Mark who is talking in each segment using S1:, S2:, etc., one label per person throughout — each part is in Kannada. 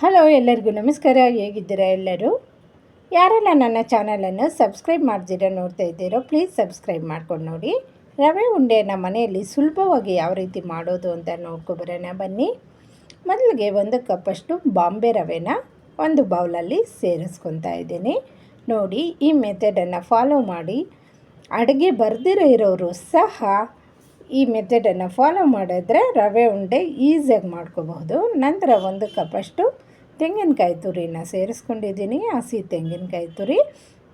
S1: ಹಲೋ, ಎಲ್ಲರಿಗೂ ನಮಸ್ಕಾರ. ಹೇಗಿದ್ದೀರಾ ಎಲ್ಲರೂ? ಯಾರೆಲ್ಲ ನನ್ನ ಚಾನಲನ್ನು ಸಬ್ಸ್ಕ್ರೈಬ್ ಮಾಡ್ದಿರೋ ನೋಡ್ತಾ ಇದ್ದೀರೋ ಪ್ಲೀಸ್ ಸಬ್ಸ್ಕ್ರೈಬ್ ಮಾಡ್ಕೊಂಡು ನೋಡಿ. ರವೆ ಉಂಡೆನ ಮನೆಯಲ್ಲಿ ಸುಲಭವಾಗಿ ಯಾವ ರೀತಿ ಮಾಡೋದು ಅಂತ ನೋಡ್ಕೊಬರೋಣ ಬನ್ನಿ. ಮೊದಲಿಗೆ 1 ಕಪ್ಪಷ್ಟು ಬಾಂಬೆ ರವೆನ ಒಂದು ಬೌಲಲ್ಲಿ ಸೇರಿಸ್ಕೊತಾ ಇದ್ದೀನಿ. ನೋಡಿ, ಈ ಮೆಥಡನ್ನು ಫಾಲೋ ಮಾಡಿ. ಅಡುಗೆ ಬರ್ದಿರೋ ಇರೋರು ಸಹ ಈ ಮೆಥಡನ್ನು ಫಾಲೋ ಮಾಡಿದ್ರೆ ರವೆ ಉಂಡೆ ಈಸಿಯಾಗಿ ಮಾಡ್ಕೋಬಹುದು. ನಂತರ 1 ಕಪ್ಪಷ್ಟು ತೆಂಗಿನಕಾಯಿ ತುರಿನ ಸೇರಿಸ್ಕೊಂಡಿದ್ದೀನಿ, ಹಸಿ ತೆಂಗಿನಕಾಯಿ ತುರಿ.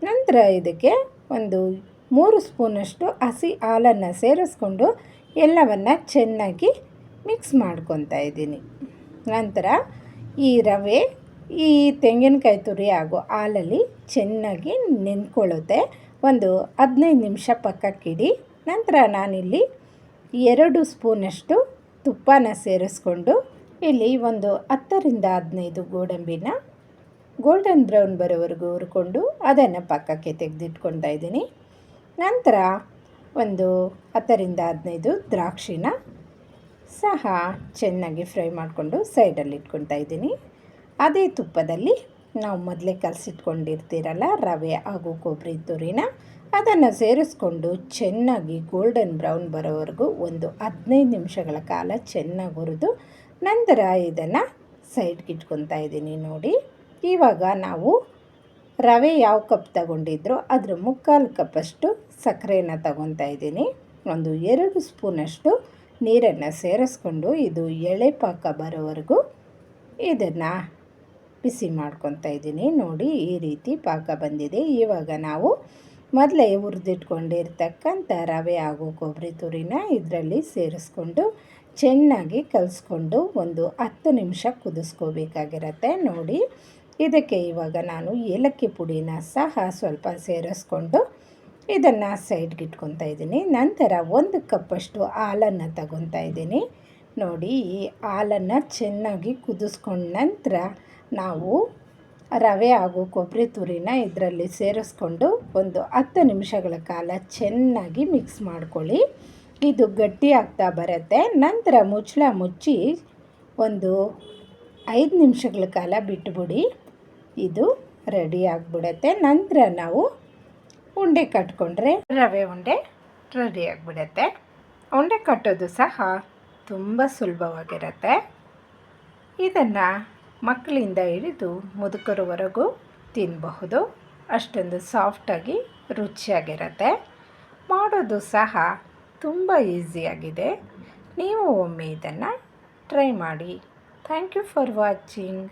S1: ನಂತರ ಇದಕ್ಕೆ ಒಂದು 3 ಸ್ಪೂನಷ್ಟು ಹಸಿ ಹಾಲನ್ನು ಸೇರಿಸ್ಕೊಂಡು ಎಲ್ಲವನ್ನು ಚೆನ್ನಾಗಿ ಮಿಕ್ಸ್ ಮಾಡ್ಕೊತಾ ಇದ್ದೀನಿ. ನಂತರ ಈ ರವೆ ಈ ತೆಂಗಿನಕಾಯಿ ತುರಿ ಹಾಗೂ ಹಾಲಲ್ಲಿ ಚೆನ್ನಾಗಿ ನೆನ್ಕೊಳ್ಳುತ್ತೆ. ಒಂದು 15 ನಿಮಿಷ ಪಕ್ಕಕ್ಕಿಡಿ. ನಂತರ ನಾನಿಲ್ಲಿ 2 ಸ್ಪೂನಷ್ಟು ತುಪ್ಪನ ಸೇರಿಸ್ಕೊಂಡು ಇಲ್ಲಿ ಒಂದು 10 ರಿಂದ 15 ಗೋಡಂಬಿನ ಗೋಲ್ಡನ್ ಬ್ರೌನ್ ಬರೋವರೆಗೂ ಹುರ್ಕೊಂಡು ಅದನ್ನು ಪಕ್ಕಕ್ಕೆ ತೆಗೆದಿಟ್ಕೊತಾ ಇದ್ದೀನಿ. ನಂತರ ಒಂದು 10 ರಿಂದ 15 ದ್ರಾಕ್ಷಿನ ಸಹ ಚೆನ್ನಾಗಿ ಫ್ರೈ ಮಾಡಿಕೊಂಡು ಸೈಡಲ್ಲಿ ಇಟ್ಕೊತಾ ಇದ್ದೀನಿ. ಅದೇ ತುಪ್ಪದಲ್ಲಿ ನಾವು ಮೊದಲೇ ಕಲಸಿಟ್ಕೊಂಡಿರ್ತೀರಲ್ಲ ರವೆ ಹಾಗೂ ಕೊಬ್ಬರಿ ತುರಿನ, ಅದನ್ನು ಸೇರಿಸ್ಕೊಂಡು ಚೆನ್ನಾಗಿ ಗೋಲ್ಡನ್ ಬ್ರೌನ್ ಬರೋವರೆಗೂ ಒಂದು 15 ನಿಮಿಷಗಳ ಕಾಲ ಚೆನ್ನಾಗಿ ಹುರಿದು ನಂತರ ಇದನ್ನು ಸೈಡ್ಗೆ ಇಟ್ಕೊತಾ ಇದ್ದೀನಿ. ನೋಡಿ, ಇವಾಗ ನಾವು ರವೆ ಯಾವ ಕಪ್ ತಗೊಂಡಿದ್ರೋ ಅದ್ರ 3/4 ಕಪ್ಪಷ್ಟು ಸಕ್ಕರೆನ ತಗೊತಾ ಇದ್ದೀನಿ. ಒಂದು 2 ಸ್ಪೂನಷ್ಟು ನೀರನ್ನು ಸೇರಿಸ್ಕೊಂಡು ಇದು ಎಳೆ ಪಾಕ ಬರೋವರೆಗೂ ಇದನ್ನು ಬಿಸಿ ಮಾಡ್ಕೊತಾ ಇದ್ದೀನಿ. ನೋಡಿ, ಈ ರೀತಿ ಪಾಕ ಬಂದಿದೆ. ಇವಾಗ ನಾವು ಮೊದಲೇ ಹುರಿದಿಟ್ಕೊಂಡಿರ್ತಕ್ಕಂಥ ರವೆ ಹಾಗೂ ಕೊಬ್ಬರಿ ತುರಿನ ಇದರಲ್ಲಿ ಸೇರಿಸ್ಕೊಂಡು ಚೆನ್ನಾಗಿ ಕಲಿಸ್ಕೊಂಡು ಒಂದು 10 ನಿಮಿಷ ಕುದಿಸ್ಕೋಬೇಕಾಗಿರತ್ತೆ. ನೋಡಿ, ಇದಕ್ಕೆ ಇವಾಗ ನಾನು ಏಲಕ್ಕಿ ಪುಡಿನ ಸಹ ಸ್ವಲ್ಪ ಸೇರಿಸ್ಕೊಂಡು ಇದನ್ನು ಸೈಡ್ಗೆ ಇಟ್ಕೊತಾ ಇದ್ದೀನಿ. ನಂತರ 1 ಕಪ್ಪಷ್ಟು ಹಾಲನ್ನು ತಗೊತಾ ಇದ್ದೀನಿ. ನೋಡಿ, ಈ ಹಾಲನ್ನು ಚೆನ್ನಾಗಿ ಕುದಿಸ್ಕೊಂಡ ನಂತರ ನಾವು ರವೆ ಹಾಗೂ ಕೊಬ್ಬರಿ ತುರಿನ ಇದರಲ್ಲಿ ಸೇರಿಸ್ಕೊಂಡು ಒಂದು 10 ನಿಮಿಷಗಳ ಕಾಲ ಚೆನ್ನಾಗಿ ಮಿಕ್ಸ್ ಮಾಡ್ಕೊಳ್ಳಿ. ಇದು ಗಟ್ಟಿ ಆಗ್ತಾ ಬರುತ್ತೆ. ನಂತರ ಮುಚ್ಚಳ ಮುಚ್ಚಿ ಒಂದು 5 ನಿಮಿಷಗಳ ಕಾಲ ಬಿಟ್ಟುಬಿಡಿ. ಇದು ರೆಡಿ ಆಗಿಬಿಡುತ್ತೆ. ನಂತರ ನಾವು ಉಂಡೆ ಕಟ್ಕೊಂಡ್ರೆ ರವೆ ಉಂಡೆ ರೆಡಿ ಆಗಿಬಿಡುತ್ತೆ. ಉಂಡೆ ಕಟ್ಟೋದು ಸಹ ತುಂಬ ಸುಲಭವಾಗಿರುತ್ತೆ. ಇದನ್ನು ಮಕ್ಕಳಿಂದ ಹಿಡಿದು ಮುದುಕರವರೆಗೂ ತಿನ್ನಬಹುದು. ಅಷ್ಟೊಂದು ಸಾಫ್ಟಾಗಿ ರುಚಿಯಾಗಿರುತ್ತೆ. ಮಾಡೋದು ಸಹ ತುಂಬ ಈಸಿಯಾಗಿದೆ. ನೀವು ಒಮ್ಮೆ ಇದನ್ನು ಟ್ರೈ ಮಾಡಿ. Thank you for watching.